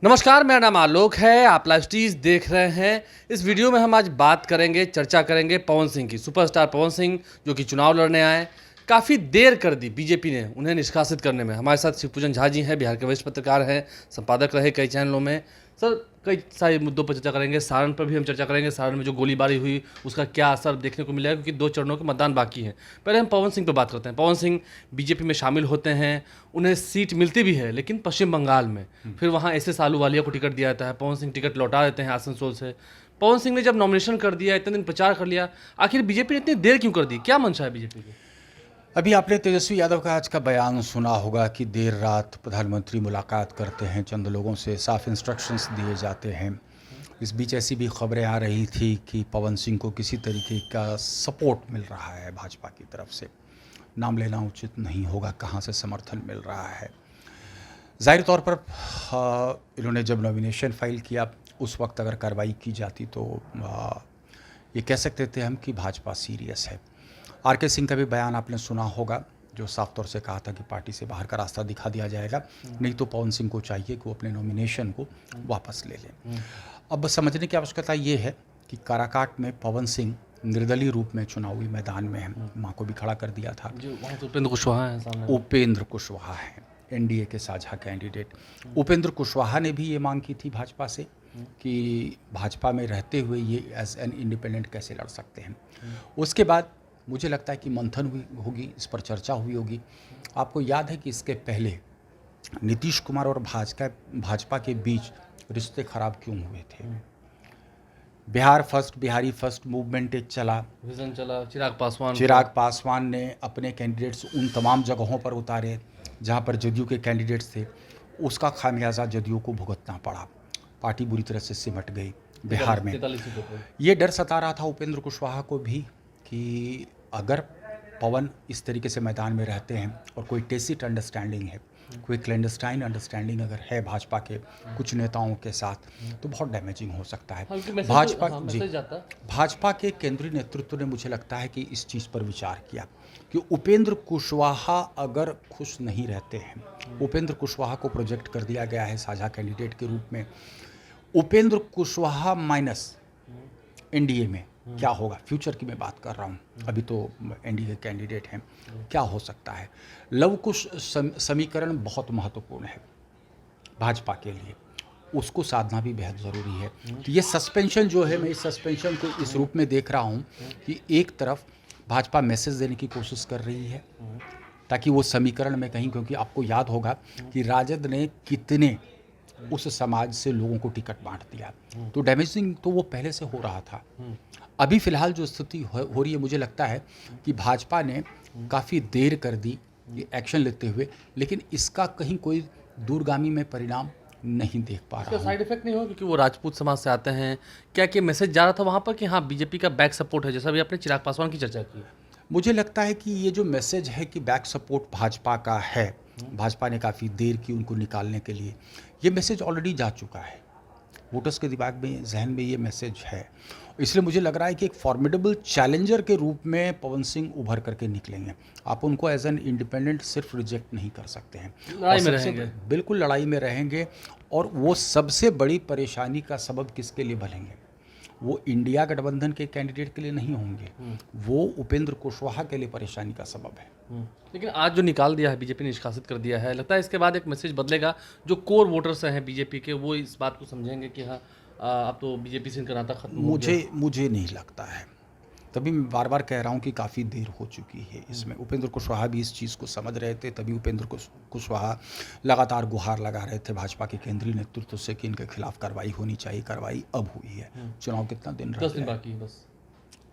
नमस्कार, मेरा नाम आलोक है। आप लाइव स्टीज देख रहे हैं। इस वीडियो में हम आज बात करेंगे, चर्चा करेंगे पवन सिंह की। सुपरस्टार पवन सिंह जो कि चुनाव लड़ने आए, काफ़ी देर कर दी बीजेपी ने उन्हें निष्कासित करने में। हमारे साथ शिवपूजन झा जी हैं, बिहार के वरिष्ठ पत्रकार हैं, संपादक रहे कई चैनलों में। सर, कई सारे मुद्दों पर चर्चा करेंगे। सारण पर भी हम चर्चा करेंगे। सारण में जो गोलीबारी हुई उसका क्या असर देखने को मिलेगा, क्योंकि 2 चरणों के मतदान बाकी हैं। पहले हम पवन सिंह पर बात करते हैं। पवन सिंह बीजेपी में शामिल होते हैं, उन्हें सीट मिलती भी है, लेकिन पश्चिम बंगाल में। फिर वहाँ एस आलूवालिया को टिकट दिया जाता है। पवन सिंह टिकट लौटा देते हैं आसनसोल से। पवन सिंह ने जब नॉमिनेशन कर दिया, इतने दिन प्रचार कर लिया, आखिर बीजेपी ने इतनी देर क्यों कर दी? क्या मंशा है बीजेपी की? अभी आपने तेजस्वी यादव का आज का बयान सुना होगा कि देर रात प्रधानमंत्री मुलाकात करते हैं, चंद लोगों से साफ इंस्ट्रक्शंस दिए जाते हैं। इस बीच ऐसी भी खबरें आ रही थी कि पवन सिंह को किसी तरीके का सपोर्ट मिल रहा है भाजपा की तरफ से। नाम लेना उचित नहीं होगा, कहाँ से समर्थन मिल रहा है। ज़ाहिर तौर पर इन्होंने जब नॉमिनेशन फाइल किया उस वक्त अगर कार्रवाई की जाती तो ये कह सकते थे हम कि भाजपा सीरियस है। आर.के. सिंह का भी बयान आपने सुना होगा, जो साफ तौर से कहा था कि पार्टी से बाहर का रास्ता दिखा दिया जाएगा, नहीं तो पवन सिंह को चाहिए कि वो अपने नॉमिनेशन को वापस ले लें। अब समझने की आवश्यकता ये है कि काराकाट में पवन सिंह निर्दलीय रूप में चुनावी मैदान में हैं। मां को भी खड़ा कर दिया था। उपेंद्र कुशवाहा हैं सामने। उपेंद्र कुशवाहा हैं एनडीए के साझा कैंडिडेट। उपेंद्र कुशवाहा ने भी ये मांग की थी भाजपा से कि भाजपा में रहते हुए ये एज एन इंडिपेंडेंट कैसे लड़ सकते हैं। उसके बाद मुझे लगता है कि मंथन हुई होगी, इस पर चर्चा हुई होगी। आपको याद है कि इसके पहले नीतीश कुमार और भाजपा के बीच रिश्ते खराब क्यों हुए थे? Bihar first, Bihari first movement एक चला, विजन चला, चिराग पासवान ने अपने कैंडिडेट्स उन तमाम जगहों पर उतारे जहां पर जदयू के कैंडिडेट्स थे। उसका खामियाजा जदयू को भुगतना पड़ा। पार्टी बुरी तरह से सिमट गई बिहार में। ये डर सता रहा था उपेंद्र कुशवाहा को भी कि अगर पवन इस तरीके से मैदान में रहते हैं और कोई टेसिट अंडरस्टैंडिंग है, कोई क्लैंडस्टाइन अंडरस्टैंडिंग अगर है भाजपा के कुछ नेताओं के साथ, तो बहुत डैमेजिंग हो सकता है। भाजपा के केंद्रीय नेतृत्व ने मुझे लगता है कि इस चीज़ पर विचार किया कि उपेंद्र कुशवाहा अगर खुश नहीं रहते हैं, उपेंद्र कुशवाहा को प्रोजेक्ट कर दिया गया है साझा कैंडिडेट के रूप में। उपेंद्र कुशवाहा माइनस एनडीए में क्या होगा? फ्यूचर की मैं बात कर रहा हूँ, अभी तो एनडीए कैंडिडेट हैं। क्या हो सकता है? लव कुश समीकरण बहुत महत्वपूर्ण है भाजपा के लिए, उसको साधना भी बेहद ज़रूरी है। तो ये सस्पेंशन जो है, मैं इस सस्पेंशन को इस रूप में देख रहा हूँ कि एक तरफ भाजपा मैसेज देने की कोशिश कर रही है ताकि वो समीकरण में कहीं, क्योंकि आपको याद होगा कि राजद ने कितने उस समाज से लोगों को टिकट बांट दिया, तो डैमेजिंग तो वो पहले से हो रहा था। अभी फिलहाल जो स्थिति हो रही है, मुझे लगता है कि भाजपा ने काफ़ी देर कर दी ये एक्शन लेते हुए, लेकिन इसका कहीं कोई दूरगामी में परिणाम नहीं देख पा रहा। साइड इफेक्ट नहीं हो, क्योंकि वो राजपूत समाज से आते हैं। क्या मैसेज जा रहा था वहाँ पर कि हाँ बीजेपी का बैक सपोर्ट है, जैसा भी आपने चिराग पासवान की चर्चा की? मुझे लगता है कि ये जो मैसेज है कि बैक सपोर्ट भाजपा का है, भाजपा ने काफ़ी देर की उनको निकालने के लिए, ये मैसेज ऑलरेडी जा चुका है। वोटर्स के दिमाग में, जहन में ये मैसेज है। इसलिए मुझे लग रहा है कि एक फॉर्मिडेबल चैलेंजर के रूप में पवन सिंह उभर करके निकलेंगे। आप उनको एज एन इंडिपेंडेंट सिर्फ रिजेक्ट नहीं कर सकते हैं, लड़ाई में रहेंगे। बिल्कुल लड़ाई में रहेंगे। और वो सबसे बड़ी परेशानी का सबब किसके लिए बनेंगे? वो इंडिया गठबंधन के कैंडिडेट के लिए नहीं होंगे, वो उपेंद्र कुशवाहा के लिए परेशानी का सबब है। लेकिन आज जो निकाल दिया है, बीजेपी ने निष्कासित कर दिया है, लगता है इसके बाद एक मैसेज बदलेगा। जो कोर वोटर्स हैं बीजेपी के, वो इस बात को समझेंगे कि हाँ अब तो बीजेपी से इनका नाता खत्म हो गया। मुझे नहीं लगता है। तभी मैं बार बार कह रहा हूँ कि काफ़ी देर हो चुकी है इसमें। उपेंद्र कुशवाहा भी इस चीज़ को समझ रहे थे, तभी उपेंद्र कुशवाहा लगातार गुहार लगा रहे थे भाजपा के केंद्रीय नेतृत्व से कि इनके खिलाफ कार्रवाई होनी चाहिए। कार्रवाई अब हुई है। चुनाव कितना दिन रह गया? 10 दिन बाकी है बस,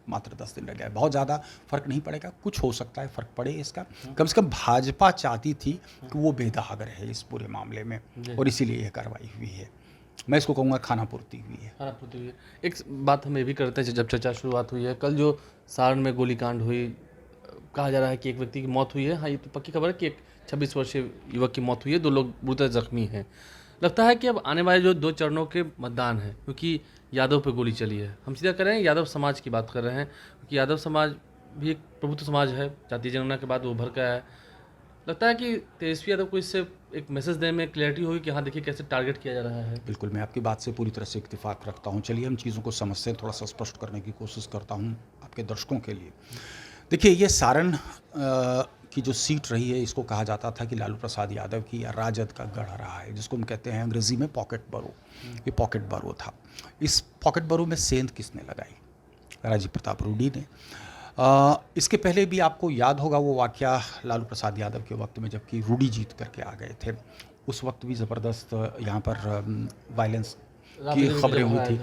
मात्र 10 दिन रह गया है। बहुत ज़्यादा फर्क नहीं पड़ेगा, कुछ हो सकता है फर्क पड़े इसका। कम से कम भाजपा चाहती थी कि वो बेदाग रहे इस पूरे मामले में, और इसीलिए यह कार्रवाई हुई है। मैं इसको कहूँगा खानापूर्ति हुई है। खानापूर्ति हुई है। एक बात हम ये भी करते हैं, जब चर्चा शुरुआत हुई है, कल जो सारण में गोलीकांड हुई, कहा जा रहा है कि एक व्यक्ति की मौत हुई है। हाँ, ये तो पक्की खबर है कि एक 26 वर्षीय युवक की मौत हुई है, 2 लोग बुरी तरह जख्मी हैं। लगता है कि अब आने वाले जो 2 चरणों के मतदान हैं, क्योंकि यादव पे गोली चली है, हम सीधा कर रहे हैं यादव समाज की बात कर रहे हैं, क्योंकि यादव समाज भी एक प्रभुत्व समाज है, जातीय जनगणना के बाद वो उभर का है। लगता है कि तेजस्वी यादव को इससे एक मैसेज देने में क्लैरिटी होगी कि हाँ देखिए कैसे टारगेट किया जा रहा है। बिल्कुल, मैं आपकी बात से पूरी तरह से इत्तेफाक रखता हूँ। चलिए हम चीज़ों को समझते हैं, थोड़ा सा स्पष्ट करने की कोशिश करता हूँ आपके दर्शकों के लिए। देखिए, ये सारण की जो सीट रही है, इसको कहा जाता था कि लालू प्रसाद यादव की या राजद का गढ़ रहा है, जिसको हम कहते हैं अंग्रेज़ी में पॉकेट बरो। ये पॉकेट बरो था। इस पॉकेट बरो में सेंध किसने लगाई? राजीव प्रताप रूडी ने। इसके पहले भी आपको याद होगा वो वाक़या लालू प्रसाद यादव के वक्त में, जबकि रूडी जीत करके आ गए थे। उस वक्त भी ज़बरदस्त यहाँ पर वायलेंस की खबरें हुई थी।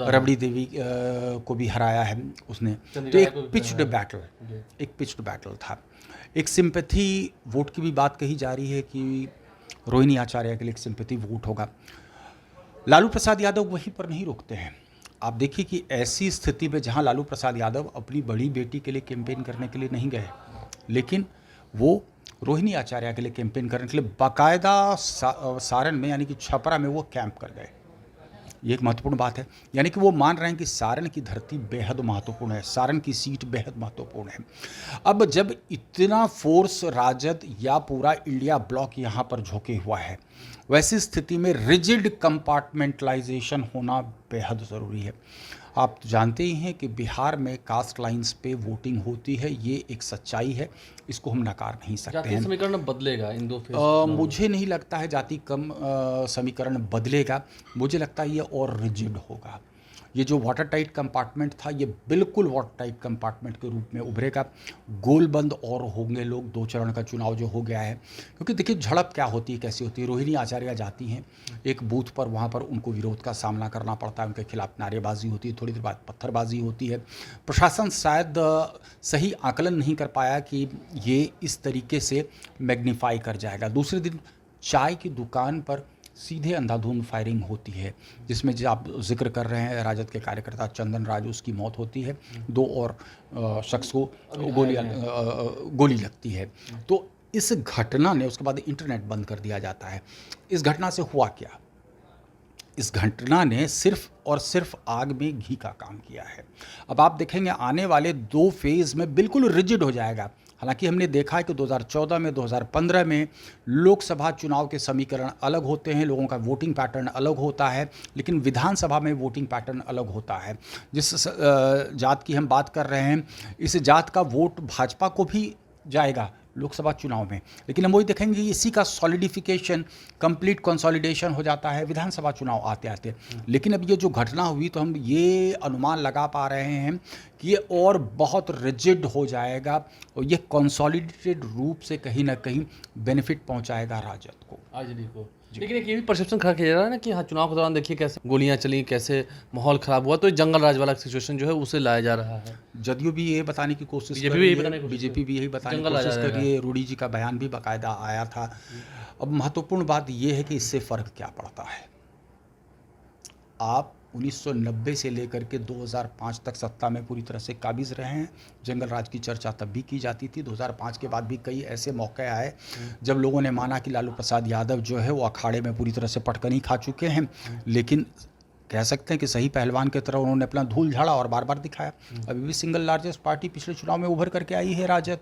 रबड़ी देवी को भी हराया है उसने। तो एक पिच्ड बैटल था। एक सिंपैथी वोट की भी बात कही जा रही है कि रोहिणी आचार्य के लिए एक सिंपैथी वोट होगा। लालू प्रसाद यादव वहीं पर नहीं रुकते हैं। आप देखिए कि ऐसी स्थिति में जहां लालू प्रसाद यादव अपनी बड़ी बेटी के लिए कैंपेन करने के लिए नहीं गए, लेकिन वो रोहिणी आचार्य के लिए कैंपेन करने के लिए बाकायदा सारण में यानी कि छपरा में वो कैंप कर गए। ये एक महत्वपूर्ण बात है। यानी कि वो मान रहे हैं कि सारण की धरती बेहद महत्वपूर्ण है, सारण की सीट बेहद महत्वपूर्ण है। अब जब इतना फोर्स राजद या पूरा इंडिया ब्लॉक यहाँ पर झोंके हुआ है, वैसी स्थिति में रिजिड कंपार्टमेंटलाइजेशन होना बेहद ज़रूरी है। आप जानते ही हैं कि बिहार में कास्ट लाइंस पे वोटिंग होती है, ये एक सच्चाई है, इसको हम नकार नहीं सकते हैं। जातीय समीकरण बदलेगा इन दो फेज? मुझे नहीं लगता है जाति कम समीकरण बदलेगा। मुझे लगता है ये और रिजिड होगा। ये जो वाटर टाइट कंपार्टमेंट था, ये बिल्कुल वाटर टाइट कंपार्टमेंट के रूप में उभरेगा। गोलबंद और होंगे लोग। 2 चरण का चुनाव जो हो गया है, क्योंकि देखिए झड़प क्या होती है, कैसी होती है। रोहिणी आचार्य जाती हैं एक बूथ पर, वहाँ पर उनको विरोध का सामना करना पड़ता है, उनके खिलाफ नारेबाजी होती है, थोड़ी देर बाद पत्थरबाजी होती है। प्रशासन शायद सही आकलन नहीं कर पाया कि ये इस तरीके से मैग्नीफाई कर जाएगा। दूसरे दिन चाय की दुकान पर सीधे अंधाधुंध फायरिंग होती है, जिसमें जो आप जिक्र कर रहे हैं राजद के कार्यकर्ता चंदन राजू, उसकी मौत होती है। 2 और शख्स को गोली लगती है। तो इस घटना ने, उसके बाद इंटरनेट बंद कर दिया जाता है। इस घटना से हुआ क्या? इस घटना ने सिर्फ और सिर्फ आग में घी का काम किया है। अब आप देखेंगे आने वाले 2 फेज़ में बिल्कुल रिजिड हो जाएगा। हालांकि हमने देखा है कि 2014 में, 2015 में लोकसभा चुनाव के समीकरण अलग होते हैं, लोगों का वोटिंग पैटर्न अलग होता है, लेकिन विधानसभा में वोटिंग पैटर्न अलग होता है। जिस जात की हम बात कर रहे हैं, इस जात का वोट भाजपा को भी जाएगा लोकसभा चुनाव में, लेकिन हम वही देखेंगे कि इसी का सॉलिडिफिकेशन, कंप्लीट कंसोलिडेशन हो जाता है विधानसभा चुनाव आते आते। लेकिन अब ये जो घटना हुई, तो हम ये अनुमान लगा पा रहे हैं कि ये और बहुत रिजिड हो जाएगा और ये कंसोलिडेटेड रूप से कहीं ना कहीं बेनिफिट पहुंचाएगा राजद को, आरजेडी को। लेकिन एक ये भी परसेप्शन खड़ा किया जा रहा है ना कि हाँ चुनाव के दौरान देखिए कैसे गोलियां चली, कैसे माहौल खराब हुआ, तो जंगल राज वाला सिचुएशन जो है उसे लाया जा रहा है। जदयू भी ये बताने की कोशिश कर बीजेपी रही भी है, यही बताने की कोशिश बीजेपी भी यही बताने की जंगल कोशिश राजा कर रही है। रूडी जी का बयान भी बाकायदा आया था। अब महत्वपूर्ण बात यह है कि इससे फ़र्क क्या पड़ता है। आप 1990 से लेकर के 2005 तक सत्ता में पूरी तरह से काबिज रहे हैं। जंगल राज की चर्चा तब भी की जाती थी। 2005 के बाद भी कई ऐसे मौके आए जब लोगों ने माना कि लालू प्रसाद यादव जो है वो अखाड़े में पूरी तरह से पटकनी खा चुके हैं, लेकिन कह सकते हैं कि सही पहलवान की तरह उन्होंने अपना धूल झाड़ा और बार बार दिखाया। अभी भी सिंगल लार्जेस्ट पार्टी पिछले चुनाव में उभर करके आई है राजद।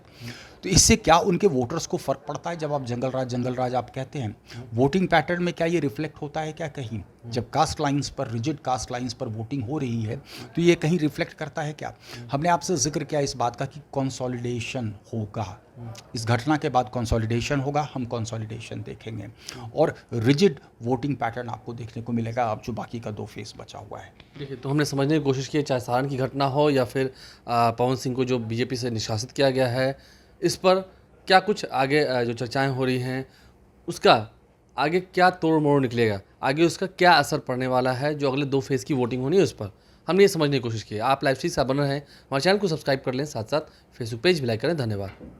तो इससे क्या उनके वोटर्स को फ़र्क पड़ता है जब आप जंगल राज आप कहते हैं? वोटिंग पैटर्न में क्या ये रिफ्लेक्ट होता है क्या कहीं? जब कास्ट लाइंस पर, रिजिड कास्ट लाइंस पर वोटिंग हो रही है, तो ये कहीं रिफ्लेक्ट करता है क्या? हमने आपसे जिक्र किया इस बात का कि कंसोलिडेशन होगा। इस घटना के बाद कंसोलिडेशन होगा, हम कंसोलिडेशन देखेंगे और रिजिड वोटिंग पैटर्न आपको देखने को मिलेगा। अब जो बाकी का 2 फेस बचा हुआ है। देखिए, तो हमने समझने की कोशिश की, चाहे सारण की घटना हो या फिर पवन सिंह को जो बीजेपी से निष्कासित किया गया है, इस पर क्या कुछ आगे जो चर्चाएं हो रही हैं, उसका आगे क्या तोड़ मोड़ निकलेगा, आगे उसका क्या असर पड़ने वाला है, जो अगले 2 फेज़ की वोटिंग होनी है उस पर हमने ये समझने की कोशिश की है। आप लाइव स्ट्रीम से बन रहे हैं, हमारे चैनल को सब्सक्राइब कर लें, साथ साथ फेसबुक पेज भी लाइक करें। धन्यवाद।